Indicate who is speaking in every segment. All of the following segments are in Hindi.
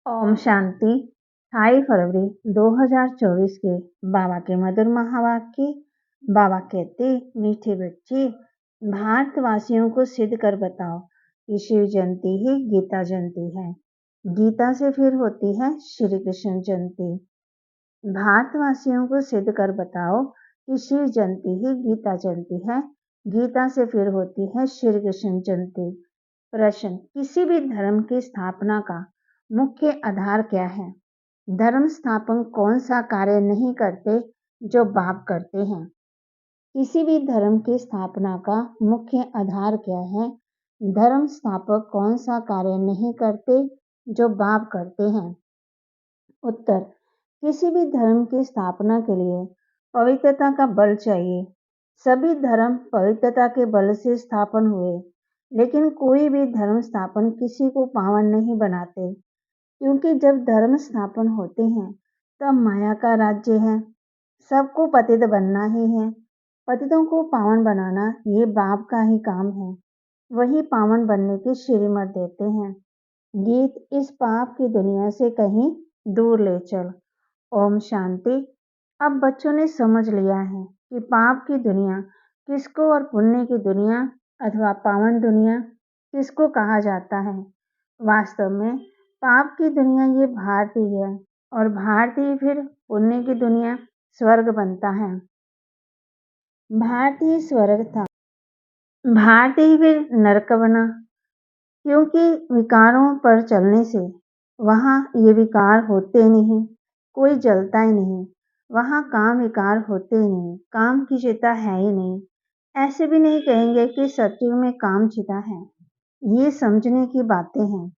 Speaker 1: ओम शांति। 28 फरवरी 2024 के बाबा के मधुर महावाक्य। बाबा कहते, मीठे बच्चे, भारतवासियों को सिद्ध कर बताओ कि शिव जयंती ही गीता जयंती है। गीता से फिर होती है श्री कृष्ण जयंती। भारतवासियों को सिद्ध कर बताओ कि शिव जयंती ही गीता जयंती है। गीता से फिर होती है श्री कृष्ण जयंती। प्रश्न, किसी भी धर्म की स्थापना का मुख्य आधार क्या है? धर्म स्थापक कौन सा कार्य नहीं करते जो बाप करते हैं? किसी भी धर्म की स्थापना का मुख्य आधार क्या है? धर्म स्थापक कौन सा कार्य नहीं करते जो बाप करते हैं? उत्तर, किसी भी धर्म की स्थापना के लिए पवित्रता का बल चाहिए। सभी धर्म पवित्रता के बल से स्थापन हुए, लेकिन कोई भी धर्म स्थापन किसी को पावन नहीं बनाते, क्योंकि जब धर्म स्थापन होते हैं तब माया का राज्य है। सबको पतित बनना ही है। पतितों को पावन बनाना ये बाप का ही काम है। वही पावन बनने की श्रीमत देते हैं। गीत, इस पाप की दुनिया से कहीं दूर ले चल। ओम शांति। अब बच्चों ने समझ लिया है कि पाप की दुनिया किसको और पुण्य की दुनिया अथवा पावन दुनिया किसको कहा जाता है। वास्तव में पाप की दुनिया ये भारतीय है और भारतीय फिर पुण्य की दुनिया स्वर्ग बनता है। भारतीय स्वर्ग था, भारतीय फिर नरक बना, क्योंकि विकारों पर चलने से वहाँ ये विकार होते नहीं, कोई जलता ही नहीं। वहाँ काम विकार होते ही नहीं, काम की चिता है ही नहीं। ऐसे भी नहीं कहेंगे कि सत्युग में काम चिता है। ये समझने की बातें हैं।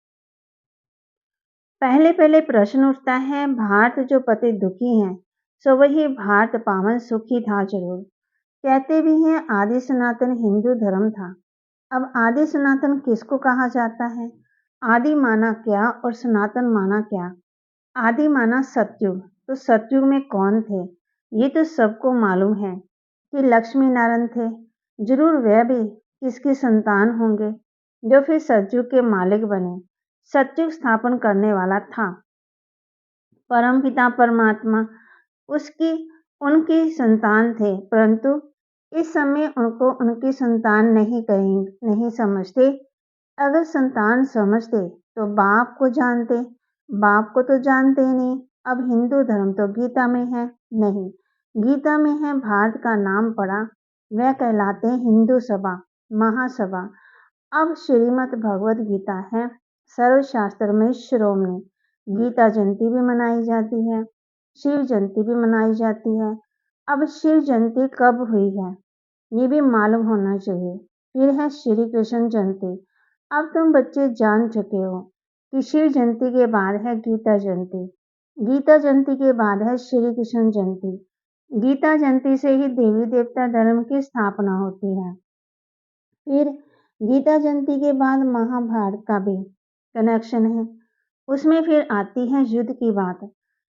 Speaker 1: पहले पहले प्रश्न उठता है, भारत जो पति दुखी हैं, सो वही भारत पावन सुखी था जरूर। कहते भी हैं आदि सनातन हिंदू धर्म था। अब आदि सनातन किसको कहा जाता है? आदि माना क्या और सनातन माना क्या? आदि माना सतयुग, तो सतयुग में कौन थे? ये तो सबको मालूम है कि लक्ष्मी नारायण थे। जरूर वह भी किसकी संतान होंगे जो फिर सतयुग के मालिक बने। सतयुग स्थापन करने वाला था परमपिता परमात्मा, उसकी उनकी संतान थे, परंतु इस समय उनको उनकी संतान नहीं समझते। अगर संतान समझते तो बाप को जानते, बाप को तो जानते ही नहीं। अब हिंदू धर्म तो गीता में है नहीं, गीता में है भारत का नाम पड़ा, वह कहलाते हैं हिंदू सभा, महासभा। अब श्रीमद् भगवद गीता है सर्वशास्त्र में शिरोमणि। गीता जयंती भी मनाई जाती है, शिव जयंती भी मनाई जाती है। अब शिव जयंती कब हुई है ये भी मालूम होना चाहिए। फिर है श्री कृष्ण जयंती। अब तुम बच्चे जान चुके हो कि शिव जयंती के बाद है गीता जयंती, गीता जयंती के बाद है श्री कृष्ण जयंती। गीता जयंती से ही देवी देवता धर्म की स्थापना होती है। फिर गीता जयंती के बाद महाभारत का भी कनेक्शन है। उसमें फिर आती है युद्ध की बात।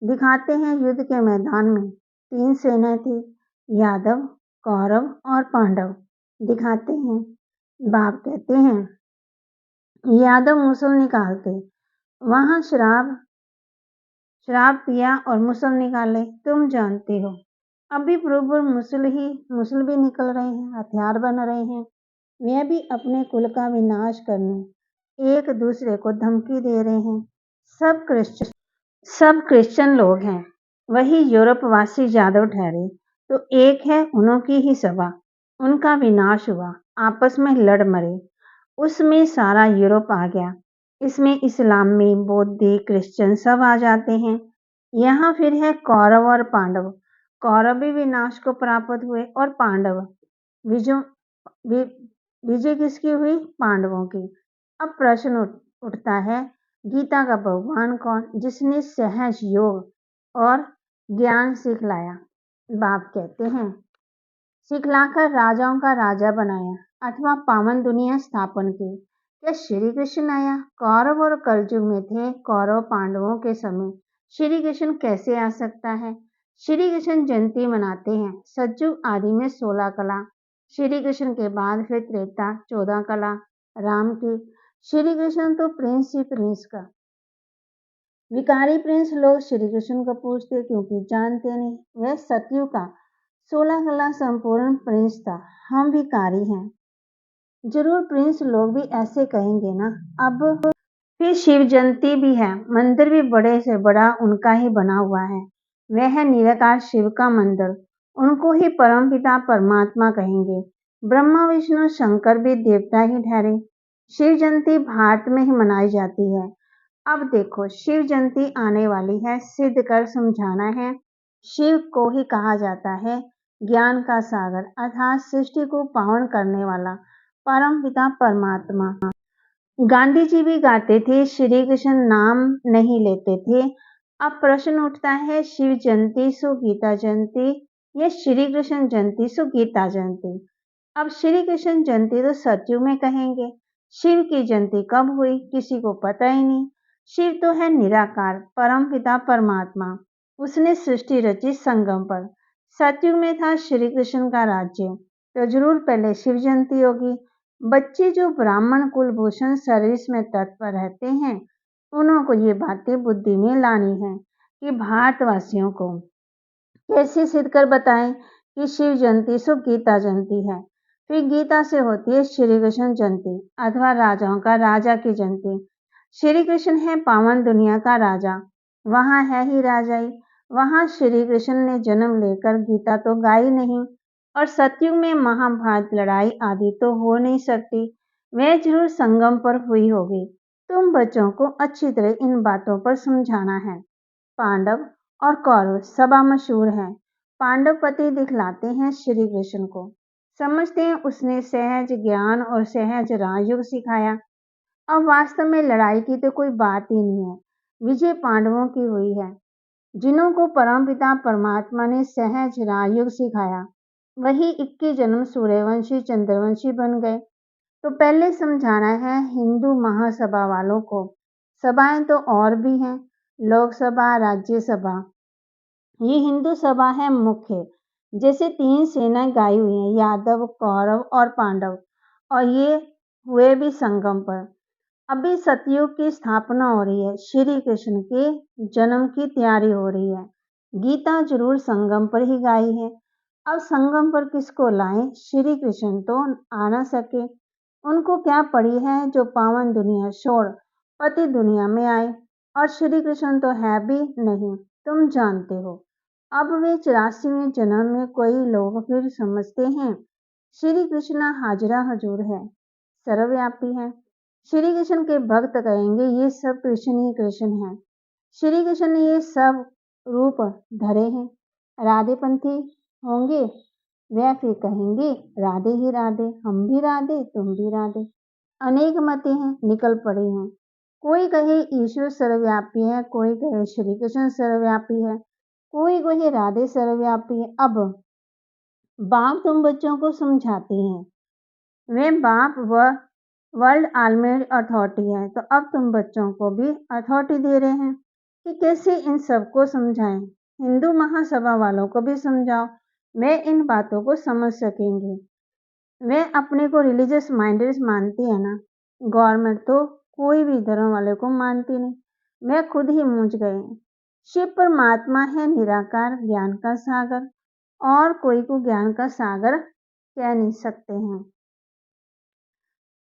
Speaker 1: दिखाते हैं युद्ध के मैदान में 3 सेनाएं थी, यादव, कौरव और पांडव। दिखाते हैं, बाप कहते हैं यादव मुसल निकालते, वहां शराब पिया और मुसल निकाले, तुम जानते हो। अभी बरोबर मुसल भी निकल रहे हैं, हथियार बन रहे हैं। वे भी अपने कुल का विनाश करने एक दूसरे को धमकी दे रहे हैं। सब क्रिश्चियन लोग हैं। वही यूरोपवासी यादव ठहरे तो एक है उन्हों की ही सभा, उनका विनाश हुआ, आपस में लड़ मरे। उसमें सारा यूरोप आ गया। इसमें इस्लामी, बौद्धी, क्रिश्चियन सब आ जाते हैं। यहाँ फिर है कौरव और पांडव। कौरव भी विनाश को प्राप्त हुए और पांडव विजय किसकी हुई? पांडवों की। अब प्रश्न उठता है, गीता का भगवान कौन जिसने सहज योग और ज्ञान सिखलाया? बाप कहते हैं सिखलाकर राजाओं का राजा बनाया अथवा पावन दुनिया स्थापन की। क्या श्री कृष्ण आया? कौरव और कलयुग में थे कौरव पांडवों के समय, श्री कृष्ण कैसे आ सकता है? श्री कृष्ण जयंती मनाते हैं सतयुग आदि में 16 कला, श्री कृष्ण के बाद फिर त्रेता 14 कला राम की। श्री कृष्ण तो प्रिंस ही प्रिंस का विकारी प्रिंस लोग श्री कृष्ण को पूछते क्योंकि जानते नहीं वह सतयुग का 16 कला संपूर्ण प्रिंस था। हम विकारी हैं। जरूर प्रिंस लोग भी ऐसे कहेंगे ना। अब फिर शिव जयंती भी है। मंदिर भी बड़े से बड़ा उनका ही बना हुआ है। वह है निराकार शिव का मंदिर। उनको ही परमपिता परमात्मा कहेंगे। ब्रह्मा विष्णु शंकर भी देवता ही ठहरे। शिव जयंती भारत में ही मनाई जाती है। अब देखो शिव जयंती आने वाली है। सिद्ध कर समझाना है। शिव को ही कहा जाता है ज्ञान का सागर अर्थात सृष्टि को पावन करने वाला परमपिता परमात्मा। गांधी जी भी गाते थे श्री कृष्ण नाम नहीं लेते थे। अब प्रश्न उठता है शिव जयंती सो गीता जयंती या श्री कृष्ण जयंती सो गीता जयंती। अब श्री कृष्ण जयंती तो सतयुग में कहेंगे। शिव की जयंती कब हुई किसी को पता ही नहीं। शिव तो है निराकार परम पिता परमात्मा। उसने सृष्टि रची संगम पर। सतयुग में था श्री कृष्ण का राज्य तो जरूर पहले शिव जयंती होगी। बच्चे जो ब्राह्मण कुलभूषण सर्विस में तत्पर रहते हैं उनको ये बातें बुद्धि में लानी है कि भारतवासियों को कैसे सिद्ध कर बताएं कि शिव जयंती सो गीता जयंती है। फिर गीता से होती है श्री कृष्ण जयंती अथवा राजाओं का राजा की जयंती। श्री कृष्ण है पावन दुनिया का राजा। वहां है ही राजाई। वहां श्री कृष्ण ने जन्म लेकर गीता तो गाई नहीं और सतयुग में महाभारत लड़ाई आदि तो हो नहीं सकती। वह जरूर संगम पर हुई होगी। तुम बच्चों को अच्छी तरह इन बातों पर समझाना है। पांडव और कौरव सभा मशहूर है। पांडव पति दिखलाते हैं श्री कृष्ण को। समझते हैं उसने सहज ज्ञान और सहज राजयोग सिखाया। अब वास्तव में लड़ाई की तो कोई बात ही नहीं है। विजय पांडवों की हुई है। जिन्हों को परमपिता परमात्मा ने सहज राजयोग सिखाया वही 21 जन्म सूर्यवंशी चंद्रवंशी बन गए। तो पहले समझाना है हिंदू महासभा वालों को। सभाएं तो और भी हैं लोकसभा राज्यसभा। ये हिंदू सभा है मुख्य। जैसे 3 सेनाएं गाई हुई हैं यादव कौरव और पांडव और ये हुए भी संगम पर। अभी सतयुग की स्थापना हो रही है। श्री कृष्ण के जन्म की तैयारी हो रही है। गीता जरूर संगम पर ही गाई है। अब संगम पर किसको लाएं? श्री कृष्ण तो आ ना सके। उनको क्या पड़ी है जो पावन दुनिया छोड़ पति दुनिया में आए। और श्री कृष्ण तो है भी नहीं तुम जानते हो। अब वे 84वें जन्म में कोई लोग फिर समझते हैं श्री कृष्ण हाजरा हजूर है सर्वव्यापी है। श्री कृष्ण के भक्त कहेंगे ये सब कृष्ण ही कृष्ण है। श्री कृष्ण ने ये सब रूप धरे हैं। राधेपंथी होंगे वह फिर कहेंगे राधे ही राधे हम भी राधे तुम भी राधे। अनेक मतें हैं निकल पड़ी हैं। कोई कहे ईश्वर सर्वव्यापी है कोई कहे श्री कृष्ण सर्वव्यापी है कोई कहे राधे सर्वव्यापी है। अब बाप तुम बच्चों को समझाते हैं। वे बाप व वर्ल्ड आलमेड अथॉरिटी है तो अब तुम बच्चों को भी अथॉरिटी दे रहे हैं कि कैसे इन सबको समझाएं। हिंदू महासभा वालों को भी समझाओ वे इन बातों को समझ सकेंगे। वे अपने को रिलीजियस माइंडेड मानती है ना। गवर्नमेंट तो कोई भी धर्म वाले को मानती नहीं। वे खुद ही मूंझ गए हैं। शिव परमात्मा है निराकार ज्ञान का सागर और कोई को ज्ञान का सागर कह नहीं सकते हैं।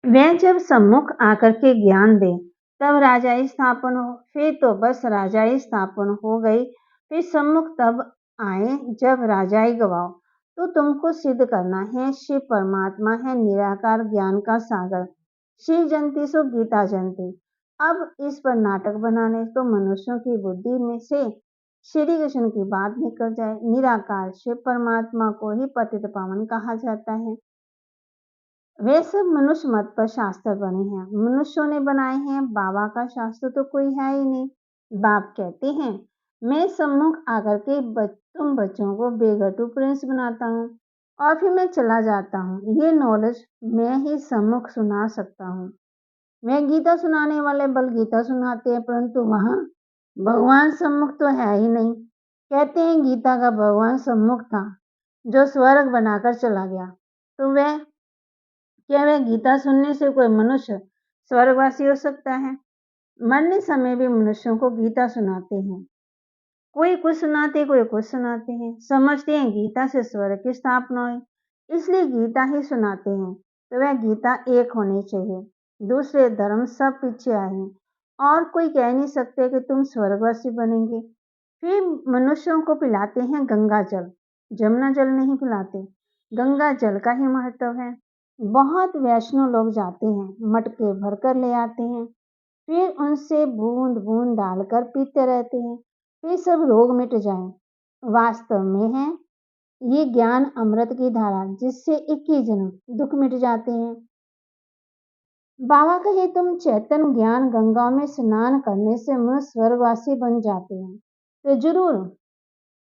Speaker 1: वह जब सम्मुख आकर के ज्ञान दे तब राजाई स्थापन हो। फिर तो बस राजाई स्थापन हो गई। फिर सम्मुख तब आए जब राजाई गवाओ। तो तुमको सिद्ध करना है शिव परमात्मा है निराकार ज्ञान का सागर। शिव जयंती सो गीता जयंती। अब इस पर नाटक बनाने तो मनुष्यों की बुद्धि में से श्री कृष्ण की बात निकल जाए। निराकार शिव परमात्मा को ही पतित पावन कहा जाता है। वे सब मनुष्य मत पर शास्त्र बने हैं। मनुष्यों ने बनाए हैं। बाबा का शास्त्र तो कोई है ही नहीं। बाप कहते हैं मैं सम्मुख आकर के तुम बच्चों को बेगटू प्रिंस बनाता हूँ और फिर मैं चला जाता हूँ। ये नॉलेज मैं ही सम्मुख सुना सकता हूँ। मैं गीता सुनाने वाले बल गीता सुनाते हैं परंतु वहाँ भगवान सम्मुख तो है ही नहीं। कहते हैं गीता का भगवान सम्मुख था जो स्वर्ग बनाकर चला गया। तो वह क्या वह गीता सुनने से कोई मनुष्य स्वर्गवासी हो सकता है? मरने समय भी मनुष्यों को गीता सुनाते हैं। कोई कुछ सुनाते, कोई कुछ सुनाते हैं। समझते हैं गीता से स्वर्ग की स्थापना हुई, इसलिए गीता ही सुनाते हैं। तो वह गीता एक होनी चाहिए। दूसरे धर्म सब पीछे आए हैं और कोई कह नहीं सकते कि तुम स्वर्गवासी बनेंगे। फिर मनुष्यों को पिलाते हैं गंगा जल, जमुना जल नहीं पिलाते। गंगा जल का ही महत्व है। बहुत वैष्णव लोग जाते हैं, मटके भरकर ले आते हैं, फिर उनसे बूंद बूंद डालकर पीते रहते हैं, फिर सब रोग मिट जाएं। वास्तव में है ये ज्ञान अमृत की धारा, जिससे 21 जन्म दुख मिट जाते हैं। बाबा कहे तुम चैतन्य ज्ञान गंगा में स्नान करने से मनुष्य स्वर्गवासी बन जाते हैं, तो जरूर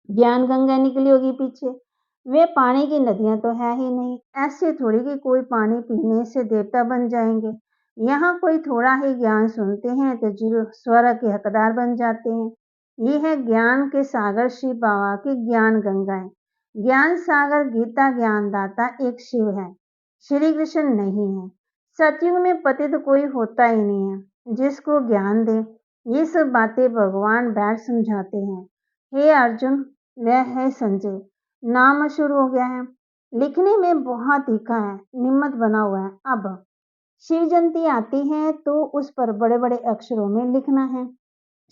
Speaker 1: ज्ञान गंगा निकली होगी पीछे। वे पानी की नदियां तो है ही नहीं, ऐसे थोड़ी कि कोई पानी पीने से देवता बन जाएंगे। यहाँ कोई थोड़ा ही ज्ञान सुनते हैं तो जरूर स्वर्ग के हकदार बन जाते हैं। ये है ज्ञान के सागर शिव बाबा की ज्ञान गंगाएं। ज्ञान सागर गीता ज्ञानदाता एक शिव है, श्री कृष्ण नहीं है। सतयुग में पतित तो कोई होता ही नहीं है जिसको ज्ञान दे। ये सब बातें भगवान बैठ समझाते हैं। हे अर्जुन, वह है संजय, नाम मशहूर हो गया है, लिखने में बहुत तीखा है, निम्मत बना हुआ है। अब शिव जयंती आती है तो उस पर बड़े बड़े अक्षरों में लिखना है।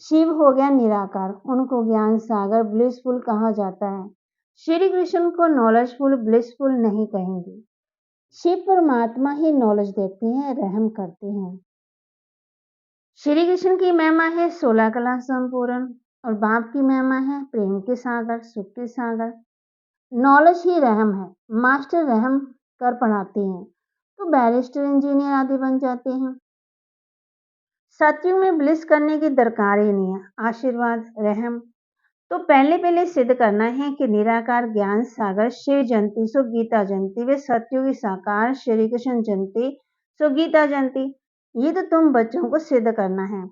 Speaker 1: शिव हो गया निराकार, उनको ज्ञान सागर ब्लिसफुल कहा जाता है। श्री कृष्ण को नॉलेजफुल ब्लिसफुल नहीं कहेंगे। शिव परमात्मा ही नॉलेज देते हैं, रहम करते हैं। श्री कृष्ण की महिमा है 16 कला संपूर्ण और बाप की महिमा है प्रेम के सागर, सुख के सागर। नॉलेज ही रहम है, मास्टर रहम कर पढ़ाते हैं तो बैरिस्टर इंजीनियर आदि बन जाते हैं। सतयुग में ब्लिस करने की दरकार ही नहीं है, आशीर्वाद रहम तो पहले पहले सिद्ध करना है कि निराकार ज्ञान सागर शिव जयंती सो गीता जयंती वे सतयुगी साकार श्री कृष्ण जयंती सो गीता जयंती। ये तो तुम बच्चों को सिद्ध करना है।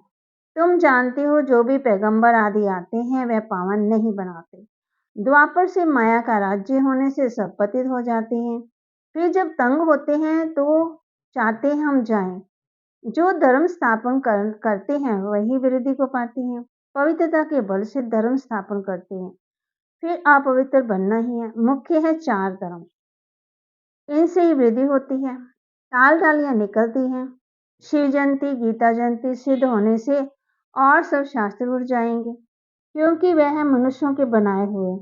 Speaker 1: तुम जानते हो जो भी पैगंबर आदि आते हैं वह पावन नहीं बनाते। द्वापर से माया का राज्य होने से सब पतित हो जाते हैं। फिर जब तंग होते हैं तो चाहते हैं हम जाएं। जो धर्म स्थापन करते हैं वही वृद्धि को पाते हैं। पवित्रता के बल से धर्म स्थापन करते हैं, फिर अपवित्र बनना ही है। मुख्य है 4 धर्म, इनसे ही वृद्धि होती है, टाल टालियां निकलती हैं। शिव जयंती गीता जयंती सिद्ध होने से और सब शास्त्र उड़ जाएंगे, क्योंकि वह है मनुष्यों के बनाए हुए।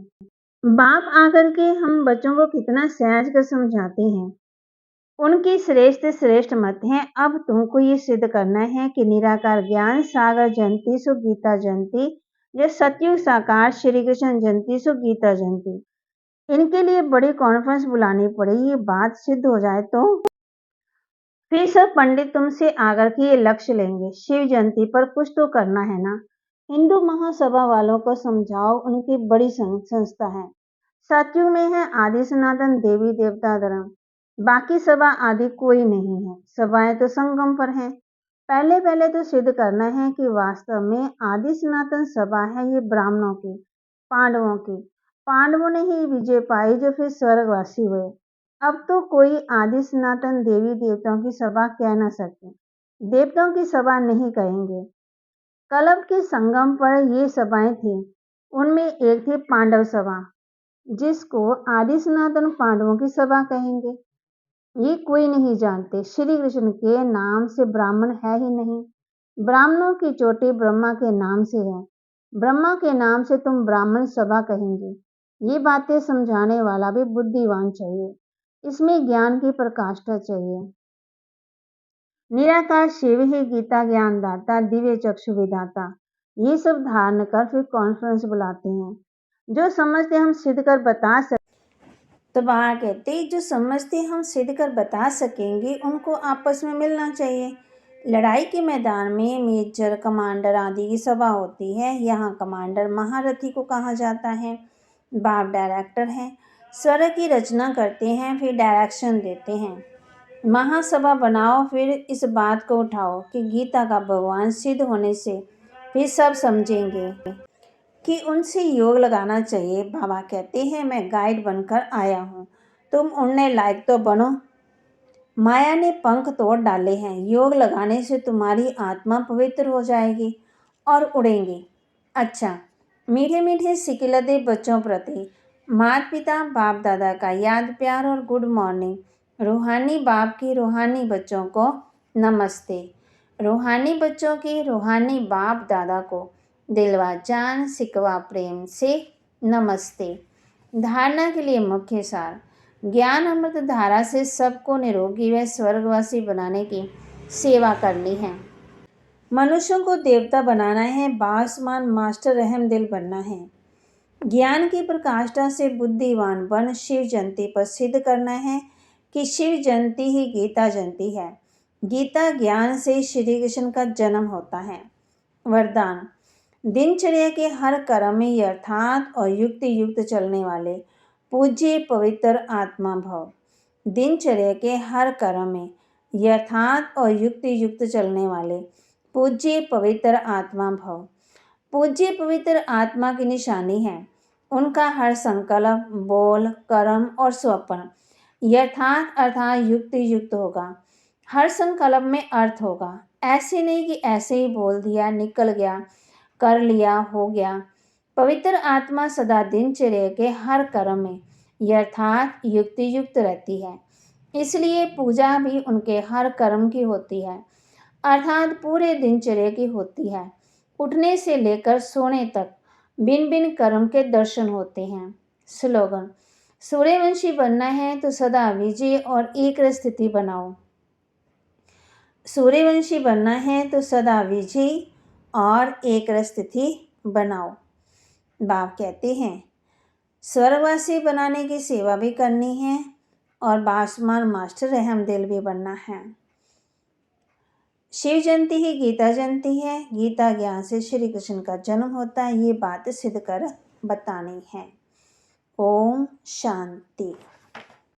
Speaker 1: बाप आकर के हम बच्चों को कितना सहज कर समझाते हैं। उनकी श्रेष्ठ श्रेष्ठ मत है। अब तुमको ये सिद्ध करना है कि निराकार ज्ञान सागर जयंती सो गीता जयंती, जो सतयुग साकार श्री कृष्ण जयंती सो गीता जयंती। इनके लिए बड़ी कॉन्फ्रेंस बुलानी पड़ेगी। ये बात सिद्ध हो जाए तो फिर सब पंडित तुमसे आकर के ये लक्ष्य लेंगे। शिव जयंती पर कुछ तो करना है ना। हिंदू महासभा वालों को समझाओ, उनकी बड़ी संस्था है। सतयुग में है आदि सनातन देवी देवता धर्म, बाकी सभा आदि कोई नहीं है। सभाएं तो संगम पर हैं। पहले पहले तो सिद्ध करना है कि वास्तव में आदि सनातन सभा है ये ब्राह्मणों की, पांडवों की। पांडवों ने ही विजय पाई जो फिर स्वर्गवासी हुए। अब तो कोई आदि सनातन देवी देवताओं की सभा कह न सके, देवताओं की सभा नहीं कहेंगे। कलप के संगम पर ये सभाएं थी। उनमें एक थी पांडव सभा, जिसको आदि सनातन पांडवों की सभा कहेंगे। ये कोई नहीं जानते, श्री कृष्ण के नाम से ब्राह्मण है ही नहीं। ब्राह्मणों की चोटी ब्रह्मा के नाम से है। ब्रह्मा के नाम से तुम ब्राह्मण सभा कहेंगे। ये बातें समझाने वाला भी बुद्धिवान चाहिए, इसमें ज्ञान की प्रकाष्ठा चाहिए। निराकार शिव ही गीता ज्ञानदाता, दिव्य चक्षु विधाता। ये सब धारण कर फिर कॉन्फ्रेंस बुलाते हैं। जो समझते हम सिद्ध कर बता सकते, तो बाबा कहते जो समझते हम सिद्ध कर बता सकेंगे उनको आपस में मिलना चाहिए। लड़ाई के मैदान में मेजर कमांडर आदि की सभा होती है। यहाँ कमांडर महारथी को कहा जाता है। बाप डायरेक्टर हैं, स्वर्ग की रचना करते हैं, फिर डायरेक्शन देते हैं। महासभा बनाओ, फिर इस बात को उठाओ कि गीता का भगवान सिद्ध होने से फिर सब समझेंगे कि उनसे योग लगाना चाहिए। बाबा कहते हैं मैं गाइड बनकर आया हूँ, तुम उड़ने लायक तो बनो। माया ने पंख तोड़ डाले हैं। योग लगाने से तुम्हारी आत्मा पवित्र हो जाएगी और उड़ेंगी। अच्छा, मीठे मीठे सिकिलते बच्चों प्रति माता पिता बाप दादा का याद प्यार और गुड मॉर्निंग। रूहानी बाप की रूहानी बच्चों को नमस्ते। रूहानी बच्चों की रूहानी बाप दादा को दिलवा जान सिकवा प्रेम से नमस्ते। धारणा के लिए मुख्य सार। ज्ञान अमृत धारा से सबको निरोगी व स्वर्गवासी बनाने की सेवा करनी है। मनुष्यों को देवता बनाना है। बासमान मास्टर रहम दिल बनना है। ज्ञान की प्रकाष्ठा से बुद्धिवान बन शिव जयंती पर सिद्ध करना है कि शिव जयंती ही गीता जयंती है। गीता ज्ञान से श्री कृष्ण का जन्म होता है। वरदान। दिनचर्या के हर कर्म में यथार्थ और युक्त युक्त चलने वाले पूज्य पवित्र आत्मा भव। दिनचर्या के हर कर्म में यथार्थ और युक्त युक्त चलने वाले पूज्य पवित्र आत्मा भव। पूज्य पवित्र आत्मा की निशानी है उनका हर संकल्प, बोल, कर्म और स्वप्न यथार्थ अर्थात युक्त युक्त होगा। हर संकल्प में अर्थ होगा। ऐसे नहीं कि ऐसे ही बोल दिया, निकल गया, कर लिया, हो गया। पवित्र आत्मा सदा दिनचर्या के हर कर्म में यथार्थ युक्त युक्त रहती है। इसलिए पूजा भी उनके हर कर्म की होती है, अर्थात पूरे दिनचर्या की होती है। उठने से लेकर सोने तक बिन बिन कर्म के दर्शन होते हैं। स्लोगन। सूर्यवंशी बनना है तो सदा विजय और एक स्थिति बनाओ। सूर्यवंशी बनना है तो सदा विजय और एक स्थिति बनाओ। बाप कहते हैं स्वर्गवासी बनाने की सेवा भी करनी है और बासमान मास्टर रहम दिल भी बनना है। शिव जयंती ही गीता जयंती है। गीता ज्ञान से श्री कृष्ण का जन्म होता है, ये बात सिद्ध कर बतानी है। ओम शांति।